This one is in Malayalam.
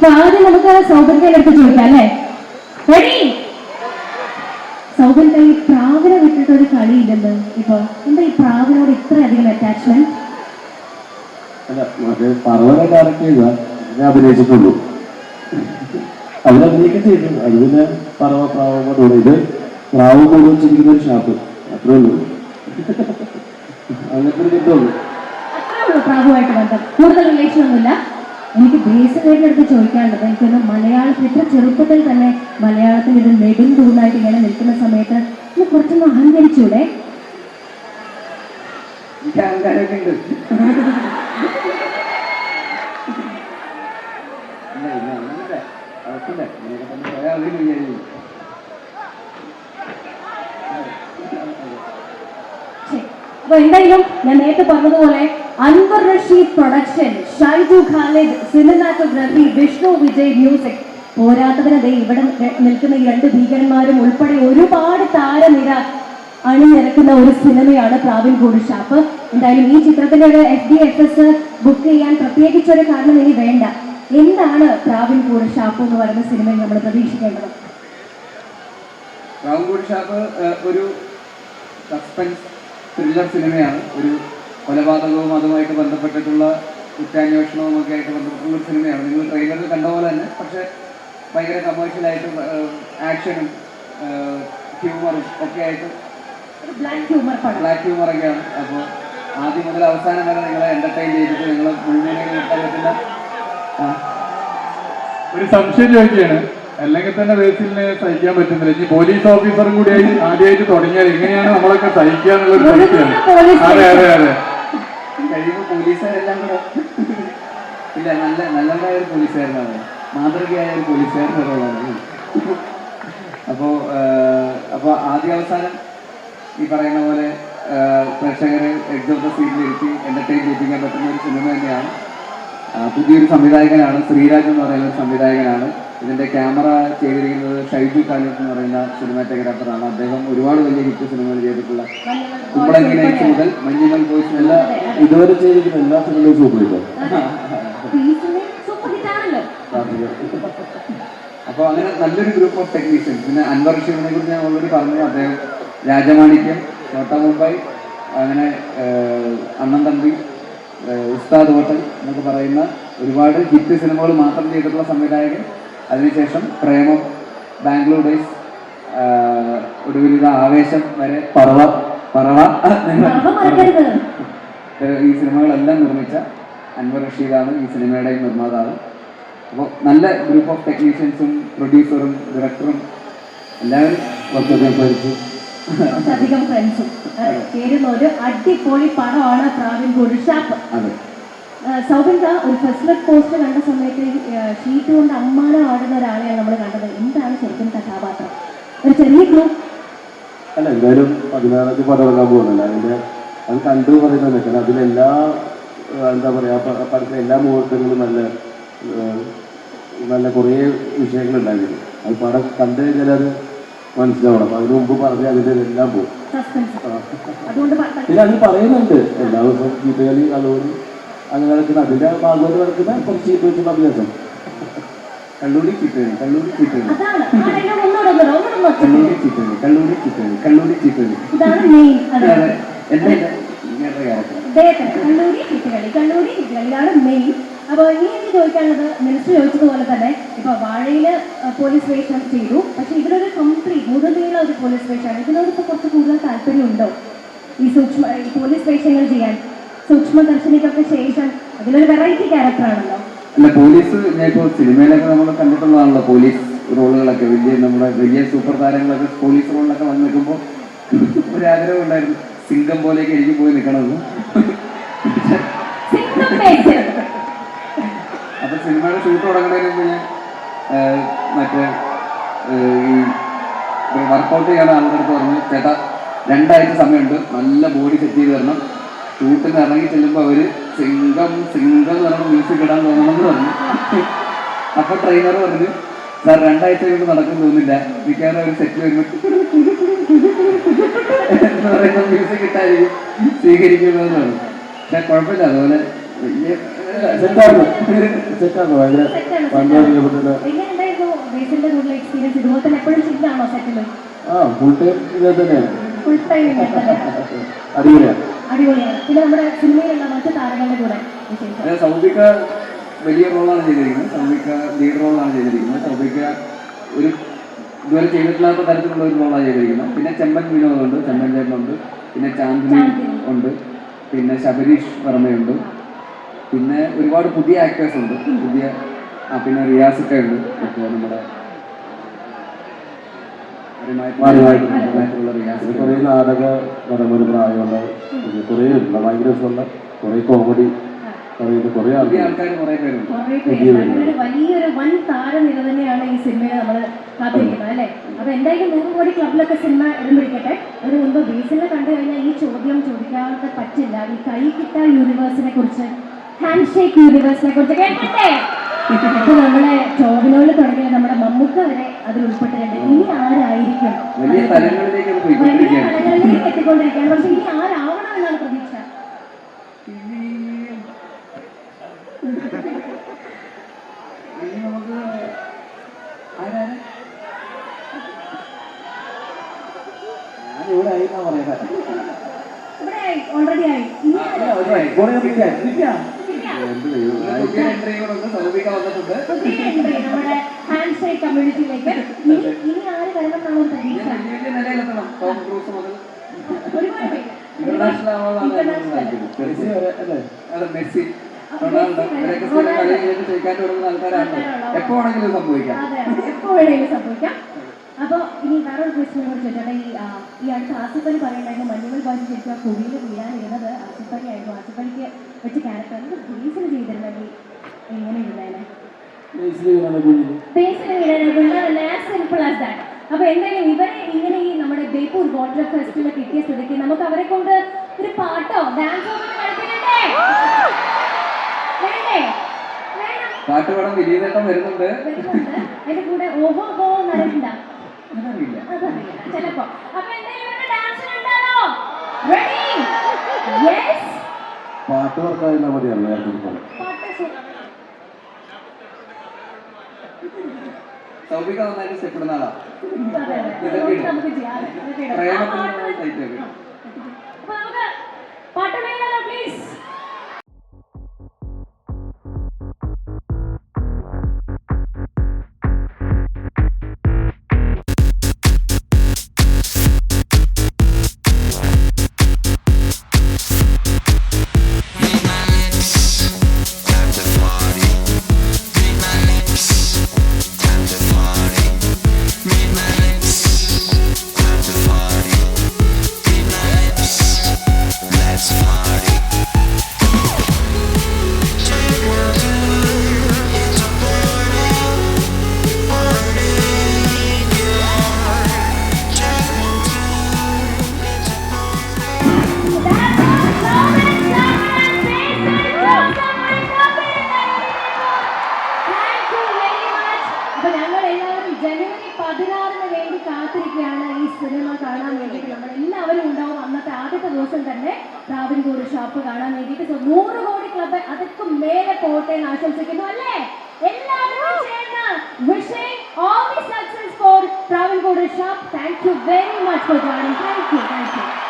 അപ്പൊ ആദ്യം നമുക്ക് സൗകര്യത്തിലെടുത്ത് ചോദിക്കാം അല്ലേ? റെഡി? സൗകര്യ ഈ പ്രാവിനെ വിട്ടിട്ട് ഒരു കളിയില്ലെന്ന് ഇപ്പൊ എന്താ ഈ പ്രാവിനോട് ഇത്രയധികം അറ്റാച്ച്മെന്റ്? അല്ല മറ്റേ പറവനെ ഡയറക്ട് ചെയ്താ ഞാൻ അഭിനയിച്ചിട്ടുള്ളൂ, അവരഭിനയിക്കാൻ ചെയ്തു. അത് പിന്നെ പറവ പ്രാവോട് ഇത് പ്രാവ് കൂടെ വെച്ചിരിക്കുന്ന ഒരു ഷാപ്പ് അത്രേ ഉള്ളൂ. അങ്ങനത്തെ ഒരു ബന്ധമുള്ളൂ. അത്രേ ഉള്ളൂ പ്രാവുമായിട്ട് ബന്ധം, കൂടുതൽ റിലേഷൻ ഒന്നുമില്ല. എനിക്ക് ബേസിക്കായിട്ട് എടുത്ത് ചോദിക്കാനുള്ളത്, എനിക്കൊന്ന് മലയാളത്തിൽ ഇത്ര ചെറുപ്പത്തിൽ തന്നെ മലയാളത്തിൽ ഇത് നെടും തൂണായിട്ട് ഇങ്ങനെ നിൽക്കുന്ന സമയത്ത് ഒന്ന് കുറച്ചൊന്ന് അഹങ്കരിച്ചൂടെ? എനിക്ക് അഹങ്കാരമൊക്കെ ഉണ്ട്. അപ്പൊ എന്തായാലും ഞാൻ നേരത്തെ പറഞ്ഞതുപോലെ Anwar Rasheed production, Shyju Khalid cinematography, Vishnu Vijay music, പോരാത്തതിനെ ഇവിടെ നിൽക്കുന്ന ഈ രണ്ട് ഭീകരന്മാരും ഉൾപ്പെടെ ഒരുപാട് താരനിര അണിനിരക്കുന്ന ഒരു സിനിമയാണ് പ്രാവിൻകൂട് ഷാപ്പ്. എന്തായാലും ഈ ചിത്രത്തിന്റെ ഒരു FDFS ബുക്ക് ചെയ്യാൻ പ്രത്യേകിച്ചൊരു കാരണം ഇനി വേണ്ട. എന്താണ് പ്രാവിൻകൂട് ഷാപ്പ് എന്ന് പറയുന്ന സിനിമയിൽ നമ്മൾ പ്രതീക്ഷിക്കേണ്ടത്? പ്രാവിൻകൂട് ഷാപ്പ് ഒരു സസ്പെൻസ് ത്രില്ലർ സിനിമയാണ്. ഒരു കൊലപാതകവും അതുമായിട്ട് ബന്ധപ്പെട്ടിട്ടുള്ള കുറ്റാന്വേഷണവും ഒക്കെ ആയിട്ട് ബന്ധപ്പെട്ടുള്ള ഒരു സിനിമയാണ്. നിങ്ങൾ ട്രെയിലറിൽ കണ്ട പോലെ തന്നെ, പക്ഷെ ഭയങ്കര കമേഴ്ഷ്യലായിട്ടും ആക്ഷനും ഹ്യൂമറും ഒക്കെ ആയിട്ട് ബ്ലാക്ക് ഹ്യൂമറൊക്കെയാണ്. അപ്പോൾ ആദ്യം മുതൽ അവസാനം വരെ നിങ്ങളെ എൻ്റർടൈൻ ചെയ്തിട്ട് നിങ്ങൾ മുഴുവനെ നിർത്താൻ പറ്റുന്ന ഒരു സംശയം ചോദിക്കുകയാണ്. അല്ലെങ്കിൽ തന്നെ ബേസിലിനെ സഹിക്കാൻ പറ്റുന്നില്ല. ഇനി പോലീസ് ഓഫീസറും കൂടി ആദ്യമായിട്ട് തുടങ്ങിയാൽ എങ്ങനെയാണ് നമ്മളൊക്കെ സഹിക്കുക എന്നുള്ളൊരു സംശയമാണ്. അതെ അതെ അതെ കഴിയുമ്പോൾ പോലീസുകാരെല്ലാം കൂടെ ഇല്ല, നല്ലതായ ഒരു പോലീസുകാരനാണ്, മാതൃകയായ ഒരു പോലീസുകാരനാണ്. അപ്പോൾ ആദ്യ അവസാനം ഈ പറയുന്ന പോലെ പ്രേക്ഷകരെ എഡ്ജ് ഓഫ് ദ സീറ്റിൽ ഇരുത്തി എൻ്റർടൈൻ ചെയ്യിപ്പിക്കാൻ പറ്റുന്ന ഒരു സിനിമ തന്നെയാണ്. പുതിയൊരു സംവിധായകനാണ്, ശ്രീരാജ് എന്ന് പറയുന്ന ഒരു സംവിധായകനാണ്. ഇതിൻ്റെ ക്യാമറ ചെയ്തിരിക്കുന്നത് ഷൈജു ഖാലിദ് എന്ന് പറയുന്ന സിനിമാറ്റോഗ്രാഫറാണ്. അദ്ദേഹം ഒരുപാട് വലിയ ഹിറ്റ് സിനിമകൾ ചെയ്തിട്ടുള്ള കുമ്പളങ്ങി നൈറ്റ്സ് മുതൽ മഞ്ഞുമൽ ബോയ്സ് എല്ലാ ഇതുവരെ ചെയ്തിരിക്കുന്ന എല്ലാ സിനിമയും സൂപ്പർ ഹിറ്റ്. അപ്പോൾ അങ്ങനെ നല്ലൊരു ഗ്രൂപ്പ് ഓഫ് ടെക്നീഷ്യൻസ്. പിന്നെ അൻവർ റഷീദിനെ കുറിച്ച് ഞാൻ ഓൾറെഡി പറഞ്ഞു. അദ്ദേഹം രാജമാണിക്യം, ചോട്ടാ മുംബൈ, അങ്ങനെ അണ്ണൻ തമ്പി, ഉസ്താദ് ഹോട്ടൽ എന്നൊക്കെ പറയുന്ന ഒരുപാട് ഹിറ്റ് സിനിമകൾ മാത്രം ചെയ്തിട്ടുള്ള സംവിധായകൻ. അതിനുശേഷം പ്രേമം, ബാംഗ്ലൂർ ഡേയ്സ്, ഒടുവിൽ ഇത് ആവേശം വരെ, പറവ ഈ സിനിമകളെല്ലാം നിർമ്മിച്ച അൻവർ റഷീദാണ് ഈ സിനിമയുടെയും നിർമ്മാതാവ്. അപ്പോൾ നല്ല ഗ്രൂപ്പ് ഓഫ് ടെക്നീഷ്യൻസും പ്രൊഡ്യൂസറും ഡയറക്ടറും എല്ലാവരും അധികം ഫ്രണ്ട്സും ചേരുന്ന ഒരു അടിപൊളി പടമാണ് പ്രാവിൻകൂട് ഷാപ്പ്. സൗബിൻക ഒരു ഫസ്റ്റ് ലുക്ക് പോസ്റ്റ് കണ്ട സമയത്ത് ഷീറ്റ് കൊണ്ട് അമ്മാനം ആടുന്ന ഒരാളെയാണ് നമ്മൾ കണ്ടത്. എന്താണ് ശരിക്കും കഥാപാത്രം? ഒരു ചെറിയ ക്ലൂ. അല്ല എന്തായാലും 16 പടം ഇറങ്ങാൻ പോകുന്നില്ല. അത് കണ്ടു പറയുന്നത് കാരണം അതിലെല്ലാ എന്താ പറയുക പടത്തിലെ എല്ലാ മുഹൂർത്തങ്ങളും നല്ല കുറേ വിഷയങ്ങളുണ്ടായിരുന്നു. അത് പടം കണ്ടു കഴിഞ്ഞാൽ അത് മനസ്സിലാവണം. അപ്പം അതിന് മുമ്പ് പറഞ്ഞ് അതിൻ്റെ എല്ലാം പോകും. പിന്നെ അത് പറയുന്നുണ്ട് എല്ലാ ദിവസവും ചീട്ടുകളി അതുകൊണ്ട് അങ്ങനെ നടക്കുന്ന അതിൻ്റെ ഭാഗത്ത് നടക്കുന്ന കുറച്ച് ചീട്ട് വെച്ചുള്ള അഭ്യാസം. കള്ളൂരി ചീട്ടുകളി ഇതാണ് മെയിൻ. അപ്പോൾ ഇനി എനിക്ക് ചോദിക്കാനുള്ളത്, മിനിസ്റ്റർ ചോദിച്ചതുപോലെ തന്നെ ഇപ്പൊ വാഴയില് പോലീസ് വേഷം ചെയ്തു, പക്ഷെ ഇതിലൊരു കംപ്ലീറ്റ് മുഴുവനുള്ള ഒരു പോലീസ് വേഷമാണ്. ഇതിനോട് ഇപ്പൊ കുറച്ച് കൂടുതൽ താല്പര്യമുണ്ടോ ഈ പോലീസ് വേഷങ്ങൾ ചെയ്യാൻ? സൂക്ഷ്മദർശിനിക്കൊക്കെ ശേഷം അതിലൊരു വെറൈറ്റി ക്യാരക്ടറാണല്ലോ. അല്ല, പോലീസ് ഞാൻ ഇപ്പോൾ സിനിമയിലൊക്കെ നമ്മൾ കണ്ടിട്ടുള്ളതാണല്ലോ പോലീസ് റോളുകളൊക്കെ. നമ്മുടെ വലിയ സൂപ്പർ താരങ്ങളൊക്കെ പോലീസ് റോളിലൊക്കെ വന്ന് നിൽക്കുമ്പോൾ ഒരാഗ്രഹം ഉണ്ടായിരുന്നു സിംഗം പോലെയൊക്കെ എനിക്ക് പോയി നിൽക്കണമെന്ന്. അപ്പൊ സിനിമയുടെ ഷൂട്ട് തുടങ്ങുന്നതിന് മുമ്പ് ഞാൻ മറ്റേ ഈ വർക്കൗട്ട് ചെയ്യണ ആളുടെ അടുത്ത് പറഞ്ഞു, ചേട്ടാ 2 ആഴ്ച സമയമുണ്ട്, നല്ല ബോഡി സെറ്റ് ചെയ്ത് തരണം, ഷൂട്ടിന് ഇറങ്ങി ചെല്ലുമ്പോൾ അവർ സിംഗം എന്ന് പറഞ്ഞ മ്യൂസിക് ഇടാൻ തോന്നണമെന്ന് പറഞ്ഞു. അപ്പൊ ട്രെയിനർ പറഞ്ഞു, സാർ 2 ആഴ്ച കൊണ്ട് നടക്കും തോന്നില്ല, മിക്കവാറും ഒരു സെറ്റിൽ വരുമ്പോൾ എന്ന് പറയുന്ന മ്യൂസിക് ഇട്ടായിരിക്കും സ്വീകരിക്കുന്നതെന്ന് പറഞ്ഞു. പക്ഷെ കുഴപ്പമില്ല, അതുപോലെ സെറ്റായിരുന്നു ഭയങ്കര സെറ്റാണ് വന്നറിയപ്പെട്ട എങ്ങനെയുണ്ടായിരുന്നു ബേസിന്റെ കൂടുതൽ എക്സ്പീരിയൻസ്? ഇതുപോലെ തന്നെ എപ്പോഴും ചില്ലാണോ സെറ്റില്? ഫുൾ ടൈം ഇത് തന്നെയാണ്. ഫുൾ ടൈം അടിപൊളിയാണ്. അടിപൊളിയാണ്. പിന്നെ നമ്മുടെ സിനിമയിലുള്ള മറ്റു താരങ്ങളുടെ കൂടെ വിശേഷം? സൗബിക വലിയ റോളാണ് ചെയ്തിരിക്കുന്നത്. സൗബിക ലീഡ് റോളാണ് ചെയ്തിരിക്കുന്നത്. സൗബിക ഒരു ഇതുവരെ ചെയ്തിട്ടില്ലാത്ത തരത്തിലുള്ള ഒരു റോളാണ് ചെയ്തിരിക്കുന്നത്. പിന്നെ ചെമ്പൻ വിനോദുണ്ട്, ചെമ്പൻ ചേട്ടനുണ്ട്, പിന്നെ ചാന്ദിനി ഉണ്ട്, പിന്നെ ശബരീഷ് വർമ്മയുണ്ട്, പിന്നെ ഒരുപാട് പുതിയ ആക്ടേഴ്സ് ഉണ്ട്. പിന്നെ റിയാസൊക്കെ ഉണ്ട്. നമ്മുടെ റിയാസ് കുറേ നാടക നടന്നൊരു പ്രായമുള്ള കുറേ ഉണ്ട്, ഭയങ്കര രസമുള്ള കുറേ കോമഡി പറയുന്ന കുറേ ആൾക്കാർ കുറേ പേരുണ്ട്. വലിയൊരു വൻ താരനിര തന്നെയാണ് ഈ സിനിമയിൽ നമ്മൾ കാത്തിരിക്കുന്നത് അല്ലേ? അപ്പൊ എന്തായാലും 100 കോടി ക്ലബിലൊക്കെ സിനിമ ഇടംപിടിക്കട്ടെ. അതിന് മുമ്പ് ബേസിനെ കണ്ടു കഴിഞ്ഞാൽ ഈ ചോദ്യം ചോദിക്കാതെ പറ്റില്ല. ഈ കൈ കിട്ട യൂണിവേഴ്സിനെ കുറിച്ച്, ഹാൻഡ് ഷേക്ക് യൂണിവേഴ്സിനെ കുറിച്ച് കേൾക്കട്ടെ. അപ്പൊ നമ്മുടെ ടോവിനോയിൽ തുടങ്ങിയ നമ്മുടെ മമ്മൂക്ക വരെ അതിൽ ഉൾപ്പെട്ടിട്ടുണ്ട്. ഇനി ആരായിരിക്കും വലിയ തലങ്ങളിലേക്ക് എത്തിക്കൊണ്ടിരിക്കുകയാണ്. പക്ഷെ ഇനി ആരാവണം എന്നാണ് പ്രതീക്ഷ? നമുക്ക് ഞാനിവിടെ ആയിട്ടാ പറയുന്നത്. ഇവിടെ ഓൾറെഡി ആയി. ഇനി സൗബിക വന്നിട്ടുണ്ട്. നമ്മുടെ ഹാൻഡ് ഷേക്ക് കമ്മ്യൂണിറ്റിയിലേക്ക് ഇനി ആര് വരണം എന്നാണ് പ്രതീക്ഷ? വലിയ നിലയിലെത്തണം. ടോം ക്രൂസ് മുതൽ ഒരുപാട് പേര് ഇന്റർനാഷണൽ അതെ മെസ്സി, റൊണാൾഡോ ഇവരൊക്കെ സ്ഥിരം കളിയിലേക്ക് ചോദിക്കാൻ തുടങ്ങുന്ന ആൾക്കാരാണ്. എപ്പോ വേണമെങ്കിലും സംഭവിക്കാം. അതെ, എപ്പോ വേണമെങ്കിലും സംഭവിക്കാം. അപ്പോൾ ഇനി വേറൊരു ക്വസ്റ്റിനെ കുറിച്ച് ചോദിച്ചോട്ടെ. ഈ അടുത്ത ആസിഫ് അലി പറയുണ്ടായിരുന്നു മഞ്ഞുമൽ ബാജി ശരിക്കും ആ കുഴിയിൽ വീഴാനിരുന്നത് ആസിഫ് അലി ആയിരുന്നു. ആസിഫ് അലിക്ക് വെച്ച് ക്യാരക്ടർ ബേസിൽ ചെയ്തിരുന്നെങ്കിൽ എങ്ങനെ ഇരുന്നേനെ? ബേസിൽ വീഴാനായിരുന്നു. As simple as that. അപ്പൊ എന്തായാലും ഇവരെ ഇങ്ങനെ ഈ നമ്മുടെ ബേപ്പൂർ വാട്ടർ ഫെസ്റ്റിവൽ കിട്ടിയ സ്ഥിതിക്ക് നമുക്ക് അവരെ കൊണ്ട് ഒരു പാട്ടോ ഡാൻസോ കളിപ്പിക്കണ്ടേ? വേണ്ടേ? പാട്ട് പാടാൻ വലിയ നേട്ടം വരുന്നുണ്ട്. അതിന്റെ കൂടെ ഓഹോ ഹോ നടക്കണ്ട അതറിയില്ല, അതറിയില്ല ചിലപ്പോ. അപ്പൊ എന്തായാലും ഡാൻസ് കണ്ടാലോ? റെഡി? യെസ്. പാട്ട് വർക്കായിരുന്നാൽ മതിയല്ലോ. സൗബിക നന്നായിട്ട് ഇഷ്ടപ്പെടുന്ന ആളാ. നമുക്ക് ചെയ്യാം. പ്രേമത്തിന് അപ്പൊ നമുക്ക് പാട്ട് വേണമല്ലോ പ്ലീസ്. ജനുവരി 16 വേണ്ടി കാത്തിരിക്കുകയാണ് ഈ സിനിമ കാണാൻ വേണ്ടിയിട്ട്. നമ്മളെല്ലാവരും ഉണ്ടാവും അന്നത്തെ ആദ്യത്തെ ദിവസം തന്നെ ട്രാവൻകൂർ ഷോപ്പ് കാണാൻ വേണ്ടിയിട്ട്. 100 കോടി ക്ലബ് അതൊക്കെ മേലെ പോട്ടെ എന്ന് ആശംസിക്കുന്നു അല്ലേ? എല്ലാവരും ചേർന്ന് wishing all the success for Travancore shop. Thank you very much for joining. Thank you.